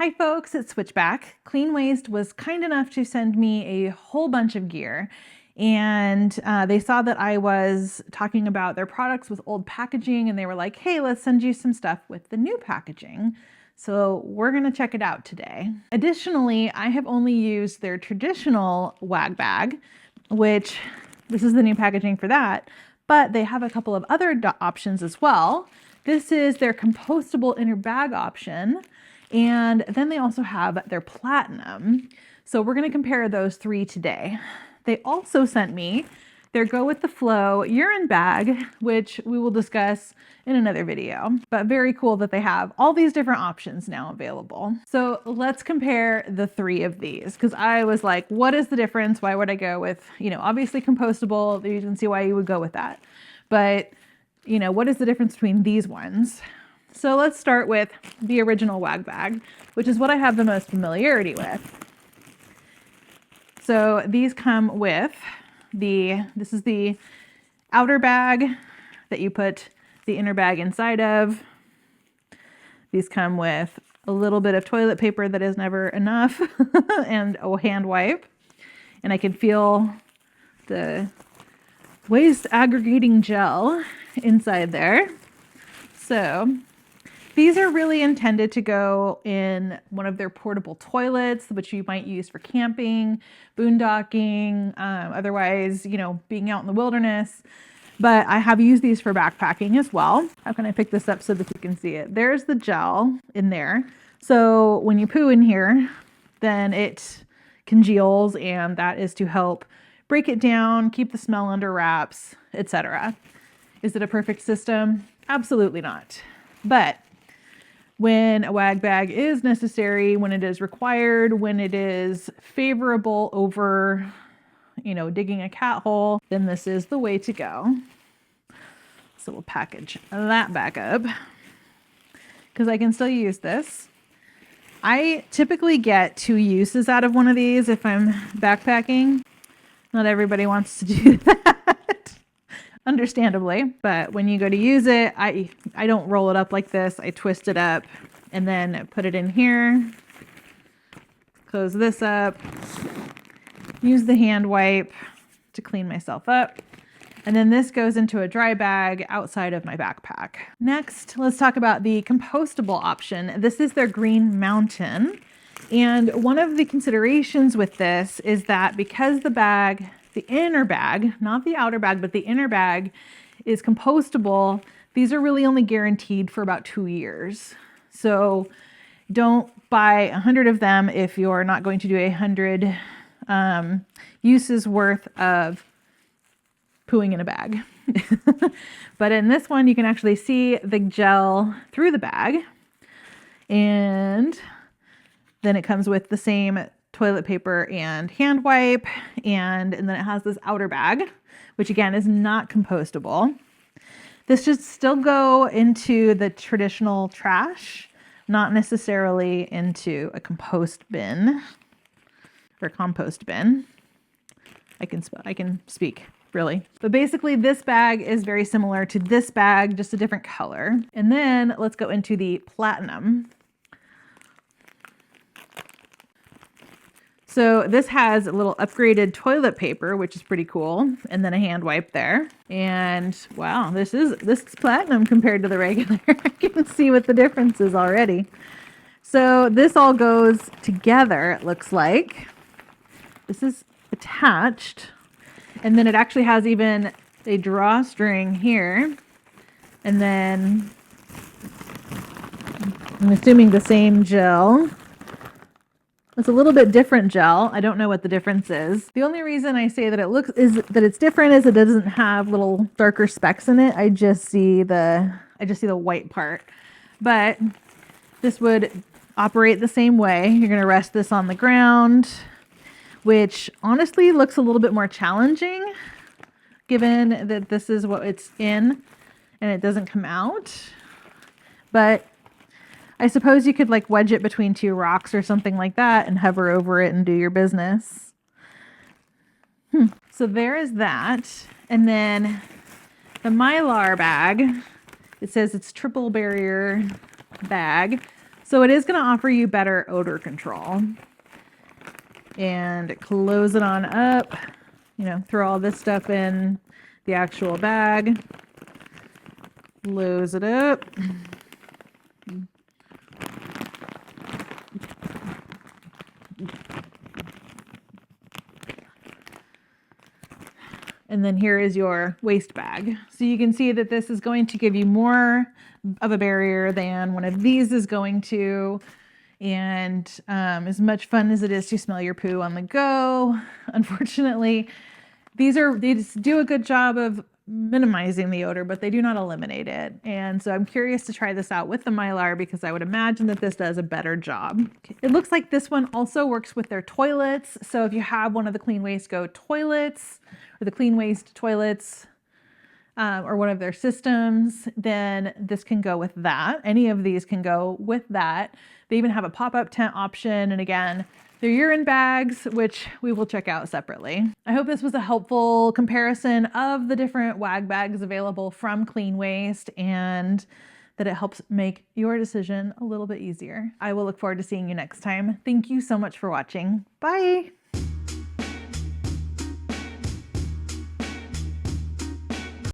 Hi folks, it's Switchback. Cleanwaste was kind enough to send me a whole bunch of gear, and they saw that I was talking about their products with old packaging, and they were like, hey, let's send you some stuff with the new packaging. So we're gonna check it out today. Additionally, I have only used their traditional wag bag, which this is the new packaging for that, but they have a couple of other options as well. This is their compostable inner bag option. And then they also have their platinum. So we're going to compare those three today. They also sent me their Go With The Flow urine bag, which we will discuss in another video. But very cool that they have all these different options now available. So let's compare the three of these, because I was like, what is the difference? Why would I go with, obviously compostable? You can see why you would go with that. But, what is the difference between these ones? So let's start with the original wag bag, which is what I have the most familiarity with. So these come with this is the outer bag that you put the inner bag inside of. These come with a little bit of toilet paper that is never enough and a hand wipe. And I can feel the waste aggregating gel inside there. So these are really intended to go in one of their portable toilets, which you might use for camping, boondocking, otherwise, being out in the wilderness. But I have used these for backpacking as well. How can I pick this up so that you can see it? There's the gel in there. So when you poo in here, then it congeals, and that is to help break it down, keep the smell under wraps, etc. Is it a perfect system? Absolutely not. But when a wag bag is necessary, when it is required, when it is favorable over, digging a cat hole, then this is the way to go. So we'll package that back up because I can still use this. I typically get 2 uses out of one of these if I'm backpacking. Not everybody wants to do that. Understandably, but when you go to use it, I don't roll it up like this. I twist it up and then put it in here, close this up, use the hand wipe to clean myself up. And then this goes into a dry bag outside of my backpack. Next, let's talk about the compostable option. This is their Green Mountain. And one of the considerations with this is that because the inner bag, not the outer bag, but the inner bag is compostable, these are really only guaranteed for about 2 years. So don't buy 100 of them if you're not going to do 100 uses worth of pooing in a bag. But in this one, you can actually see the gel through the bag. And then it comes with the same toilet paper and hand wipe, and then it has this outer bag, which again is not compostable. This should still go into the traditional trash, not necessarily into a compost bin or compost bin. I can speak, really. But basically this bag is very similar to this bag, just a different color. And then let's go into the platinum. So this has a little upgraded toilet paper, which is pretty cool, and then a hand wipe there. And wow, this is platinum compared to the regular. I can see what the difference is already. So this all goes together, it looks like. This is attached, and then it actually has even a drawstring here. And then I'm assuming the same gel. It's a little bit different gel. I don't know what the difference is. The only reason I say that it's different is it doesn't have little darker specks in it. I just see the white part. But this would operate the same way. You're going to rest this on the ground, which honestly looks a little bit more challenging given that this is what it's in and it doesn't come out. But I suppose you could like wedge it between 2 rocks or something like that and hover over it and do your business. So there is that. And then the Mylar bag, it says it's triple barrier bag. So it is going to offer you better odor control. And close it on up, you know, throw all this stuff in the actual bag, close it up. And then here is your waste bag. So you can see that this is going to give you more of a barrier than one of these is going to. And as much fun as it is to smell your poo on the go, unfortunately, they just do a good job of minimizing the odor, but they do not eliminate it. And so I'm curious to try this out with the Mylar because I would imagine that this does a better job. It looks like this one also works with their toilets. So if you have one of the Cleanwaste Go toilets or the Cleanwaste toilets or one of their systems, then this can go with that. Any of these can go with that. They even have a pop-up tent option. And again, they're urine bags, which we will check out separately. I hope this was a helpful comparison of the different WAG bags available from Cleanwaste and that it helps make your decision a little bit easier. I will look forward to seeing you next time. Thank you so much for watching. Bye.